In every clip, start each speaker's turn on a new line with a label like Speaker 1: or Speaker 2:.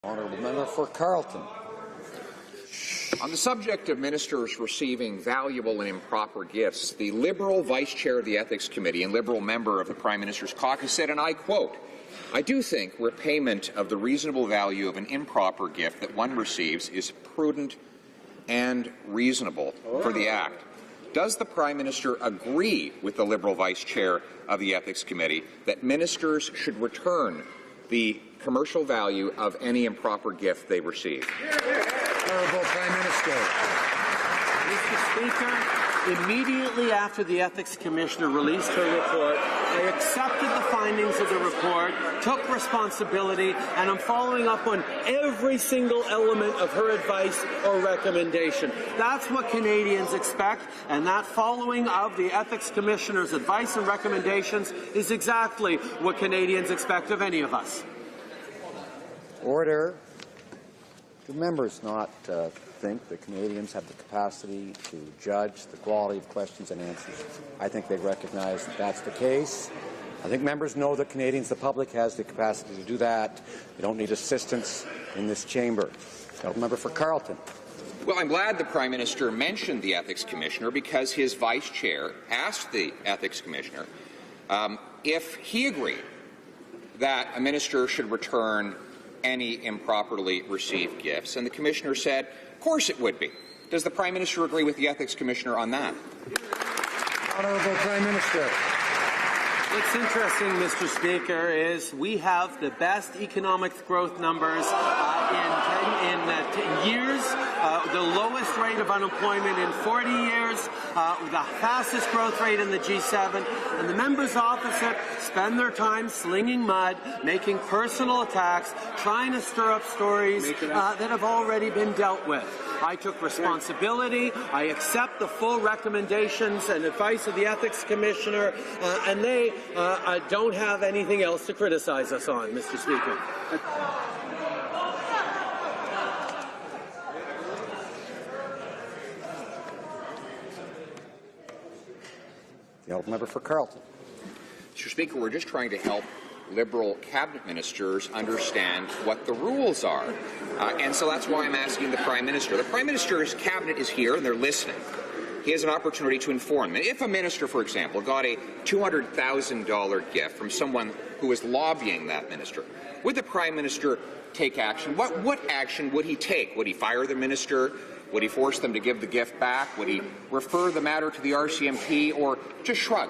Speaker 1: Honourable member for Carleton.
Speaker 2: On the subject of ministers receiving valuable and improper gifts, the Liberal Vice Chair of the Ethics Committee and Liberal member of the Prime Minister's caucus said, and I quote, "I do think repayment of the reasonable value of an improper gift that one receives is prudent and reasonable for the Act." Does the Prime Minister agree with the Liberal Vice Chair of the Ethics Committee that ministers should return the commercial value of any improper gift they receive?
Speaker 1: Honourable Prime Minister.
Speaker 3: Mr. Speaker, immediately after the Ethics Commissioner released her report, I accepted the findings of the report, took responsibility, and I'm following up on every single element of her advice or recommendation. That's what Canadians expect, and that following of the Ethics Commissioner's advice and recommendations is exactly what Canadians expect of any of us.
Speaker 1: Order. Do members not think that Canadians have the capacity to judge the quality of questions and answers? I think they recognize that that's the case. I think members know that Canadians, the public, has the capacity to do that. They don't need assistance in this chamber. Member for Carleton.
Speaker 2: Well, I'm glad the Prime Minister mentioned the Ethics Commissioner because his Vice Chair asked the Ethics Commissioner if he agreed that a minister should return any improperly received gifts, and the Commissioner said, of course it would be. Does the Prime Minister agree with the Ethics Commissioner on that?
Speaker 1: Honourable Prime Minister.
Speaker 3: What's interesting, Mr. Speaker, is we have the best economic growth numbers in 10 years, the lowest rate of unemployment in 40 years, the fastest growth rate in the G7, and the members opposite spend their time slinging mud, making personal attacks, trying to stir up stories that have already been dealt with. I took responsibility. I accept the full recommendations and advice of the Ethics Commissioner, and they don't have anything else to criticize us on, Mr. Speaker.
Speaker 1: The member for Carleton.
Speaker 2: Mr. Speaker, we're just trying to help Liberal cabinet ministers understand what the rules are. And so that's why I'm asking the Prime Minister. The Prime Minister's cabinet is here and they're listening. He has an opportunity to inform them. If a minister, for example, got a $200,000 gift from someone who was lobbying that minister, would the Prime Minister take action? What action would he take? Would he fire the minister? Would he force them to give the gift back? Would he refer the matter to the RCMP or just shrug?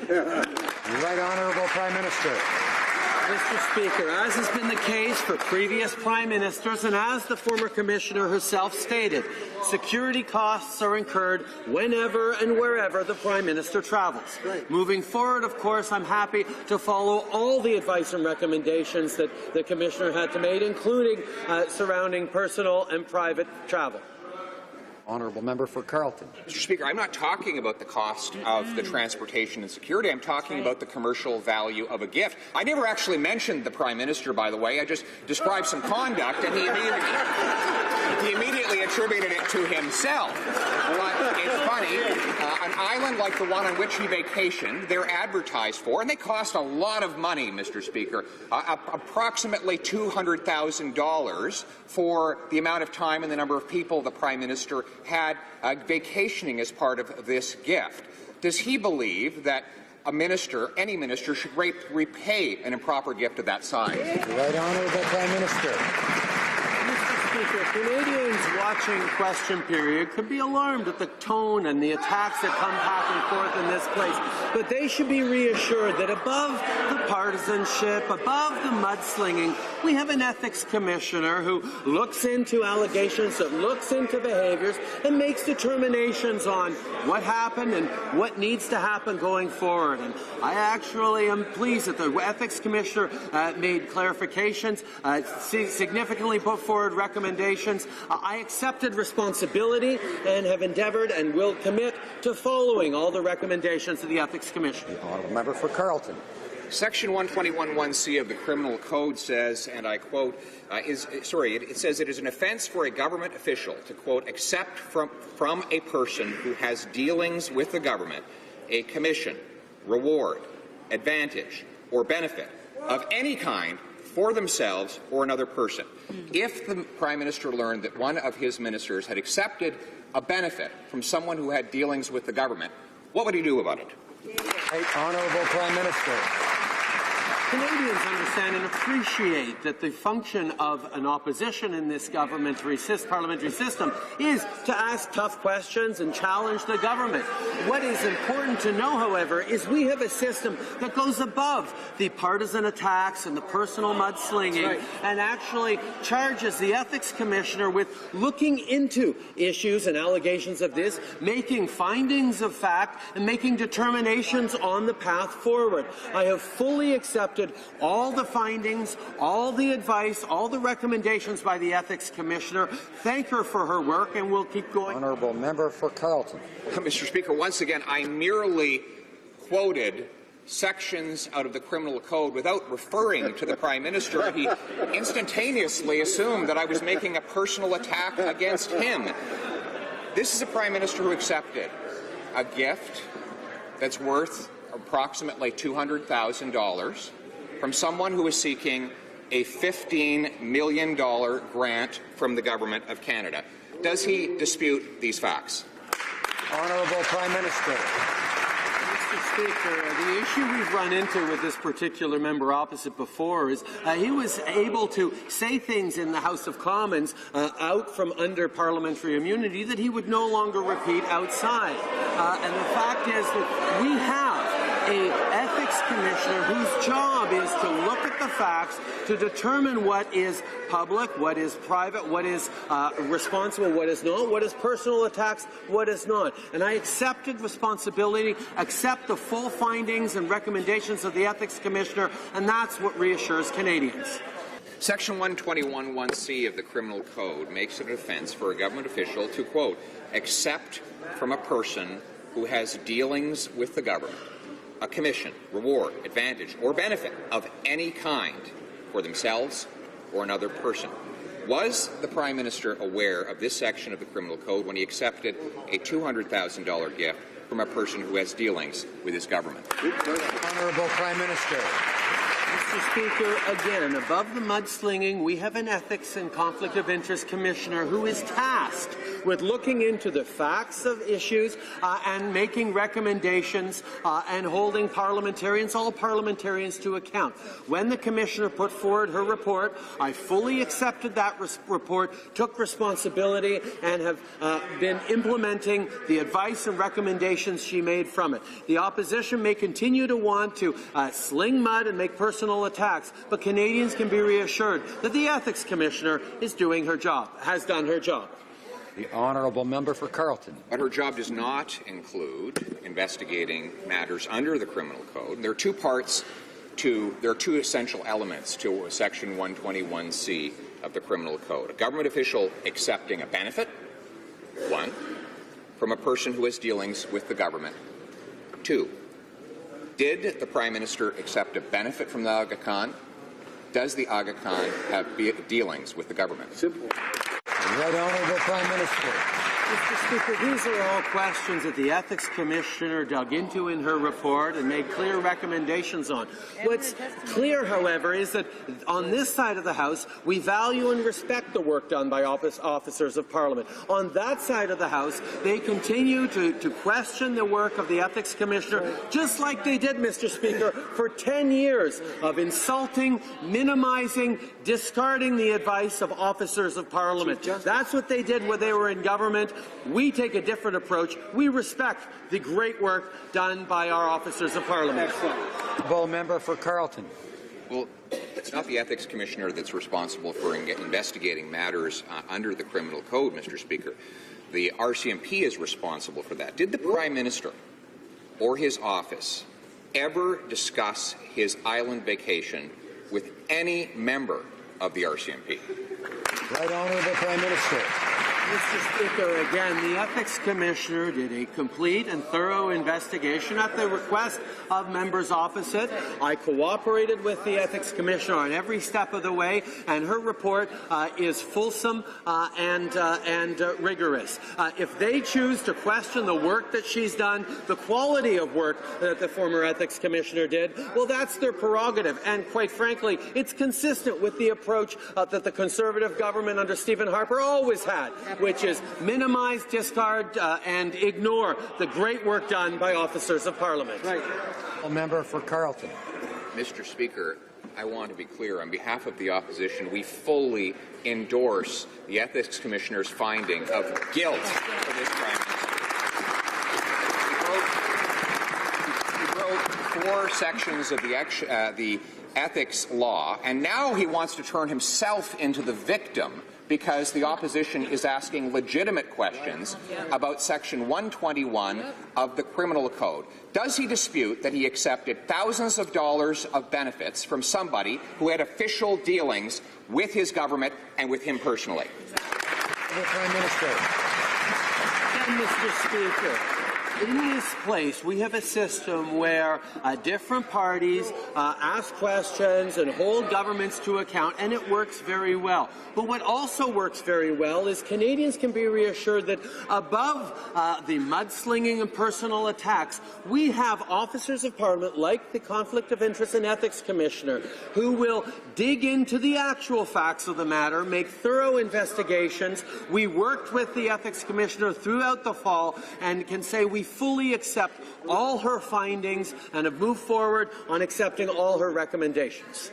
Speaker 1: Right Honourable Prime Minister.
Speaker 3: Mr. Speaker, as has been the case for previous Prime Ministers and as the former Commissioner herself stated, security costs are incurred whenever and wherever the Prime Minister travels. Right. Moving forward, of course, I'm happy to follow all the advice and recommendations that the Commissioner had to make, including surrounding personal and private travel.
Speaker 1: Honourable member for Carleton.
Speaker 2: Mr. Speaker, I'm not talking about the cost of the transportation and security. I'm talking about the commercial value of a gift. I never actually mentioned the Prime Minister, by the way. I just described some conduct, and he immediately attributed it to himself. But it's funny, an island like the one on which he vacationed, they're advertised for, and they cost a lot of money, Mr. Speaker, approximately $200,000 for the amount of time and the number of people the Prime Minister had vacationing as part of this gift. Does he believe that a minister, any minister, should repay an improper gift of that size?
Speaker 1: Right Honourable Prime Minister.
Speaker 3: Speaker, Canadians watching Question Period could be alarmed at the tone and the attacks that come back and forth in this place, but they should be reassured that above the partisanship, above the mudslinging, we have an Ethics Commissioner who looks into allegations, that looks into behaviours, and makes determinations on what happened and what needs to happen going forward. And I actually am pleased that the Ethics Commissioner made clarifications, significantly put forward recommendations. I accepted responsibility and have endeavoured and will commit to following all the recommendations of the Ethics Commission.
Speaker 1: The honourable member for Carleton.
Speaker 2: Section 121(1)(c) of the Criminal Code says, and I quote, it says it is an offence for a government official to, quote, accept from a person who has dealings with the government a commission, reward, advantage, or benefit of any kind for themselves or another person. If the Prime Minister learned that one of his ministers had accepted a benefit from someone who had dealings with the government, what would he do about it?
Speaker 1: Honourable Prime Minister.
Speaker 3: Canadians understand and appreciate that the function of an opposition in this parliamentary system is to ask tough questions and challenge the government. What is important to know, however, is we have a system that goes above the partisan attacks and the personal mudslinging and actually charges the Ethics Commissioner with looking into issues and allegations of this, making findings of fact, and making determinations on the path forward. I have fully accepted all the findings, all the advice, all the recommendations by the Ethics Commissioner. Thank her for her work, and we'll keep going.
Speaker 1: Honourable Member for Carleton.
Speaker 2: Mr. Speaker, once again, I merely quoted sections out of the criminal code without referring to the Prime Minister. He instantaneously assumed that I was making a personal attack against him. This is a Prime Minister who accepted a gift that's worth approximately $200,000 from someone who is seeking a $15 million grant from the Government of Canada. Does he dispute these facts?
Speaker 1: Honourable Prime Minister.
Speaker 3: Mr. Speaker, the issue we've run into with this particular member opposite before is he was able to say things in the House of Commons out from under parliamentary immunity that he would no longer repeat outside. And the fact is that we have an ethics commissioner whose job is to look at the facts to determine what is public, what is private, what is responsible, what is not, what is personal attacks, what is not. And I accepted responsibility, accept the full findings and recommendations of the ethics commissioner, and that's what reassures Canadians.
Speaker 2: Section 121(1)(c) of the Criminal Code makes it an offence for a government official to, quote, accept from a person who has dealings with the government a commission, reward, advantage, or benefit of any kind for themselves or another person. Was the Prime Minister aware of this section of the Criminal Code when he accepted a $200,000 gift from a person who has dealings with his government?
Speaker 1: Honourable Prime Minister.
Speaker 3: Mr. Speaker, again, above the mudslinging, we have an Ethics and Conflict of Interest Commissioner who is tasked with looking into the facts of issues and making recommendations and holding parliamentarians, all parliamentarians, to account. When the Commissioner put forward her report, I fully accepted that report, took responsibility, and have been implementing the advice and recommendations she made from it. The opposition may continue to want to sling mud and make personal attacks, but Canadians can be reassured that the Ethics Commissioner is doing her job, has done her job.
Speaker 1: The Honourable Member for Carleton.
Speaker 2: But her job does not include investigating matters under the Criminal Code. There are two essential elements to Section 121(c) of the Criminal Code. A government official accepting a benefit, one, from a person who has dealings with the government. Two, did the Prime Minister accept a benefit from the Aga Khan? Does the Aga Khan have dealings with the government?
Speaker 3: Simple.
Speaker 1: Right Honourable Prime Minister.
Speaker 3: Mr. Speaker, these are all questions that the Ethics Commissioner dug into in her report and made clear recommendations on. What's clear, however, is that on this side of the House, we value and respect the work done by officers of Parliament. On that side of the House, they continue to question the work of the Ethics Commissioner, just like they did, Mr. Speaker, for 10 years of insulting, minimizing, discarding the advice of officers of Parliament. That's what they did when they were in government. We take a different approach. We respect the great work done by our officers of Parliament.
Speaker 1: Honourable Member for Carleton.
Speaker 2: Well, it's not the Ethics Commissioner that's responsible for investigating matters under the Criminal Code, Mr. Speaker. The RCMP is responsible for that. Did the Prime Minister or his office ever discuss his island vacation with any member of the RCMP?
Speaker 1: Right Honourable Prime Minister.
Speaker 3: Mr. Speaker, again, the Ethics Commissioner did a complete and thorough investigation at the request of members opposite. I cooperated with the Ethics Commissioner on every step of the way, and her report is fulsome and rigorous. If they choose to question the work that she's done, the quality of work that the former Ethics Commissioner did, well, that's their prerogative. And quite frankly, it's consistent with the approach that the Conservative government under Stephen Harper always had, which is minimize, discard, and ignore the great work done by officers of Parliament.
Speaker 1: Right. A member for Carleton.
Speaker 2: Mr. Speaker, I want to be clear. On behalf of the opposition, we fully endorse the Ethics Commissioner's finding of guilt for this Prime Minister. He wrote 4 sections of the ethics law, and now he wants to turn himself into the victim because the opposition is asking legitimate questions about Section 121 of the Criminal Code. Does he dispute that he accepted thousands of dollars of benefits from somebody who had official dealings with his government and with him personally?
Speaker 1: The Prime Minister.
Speaker 3: Mr. Speaker, in this place, we have a system where different parties ask questions and hold governments to account, and it works very well. But what also works very well is Canadians can be reassured that above the mudslinging and personal attacks, we have officers of Parliament, like the Conflict of Interest and Ethics Commissioner, who will dig into the actual facts of the matter, make thorough investigations. We worked with the Ethics Commissioner throughout the fall and can say we fully accept all her findings and have moved forward on accepting all her recommendations.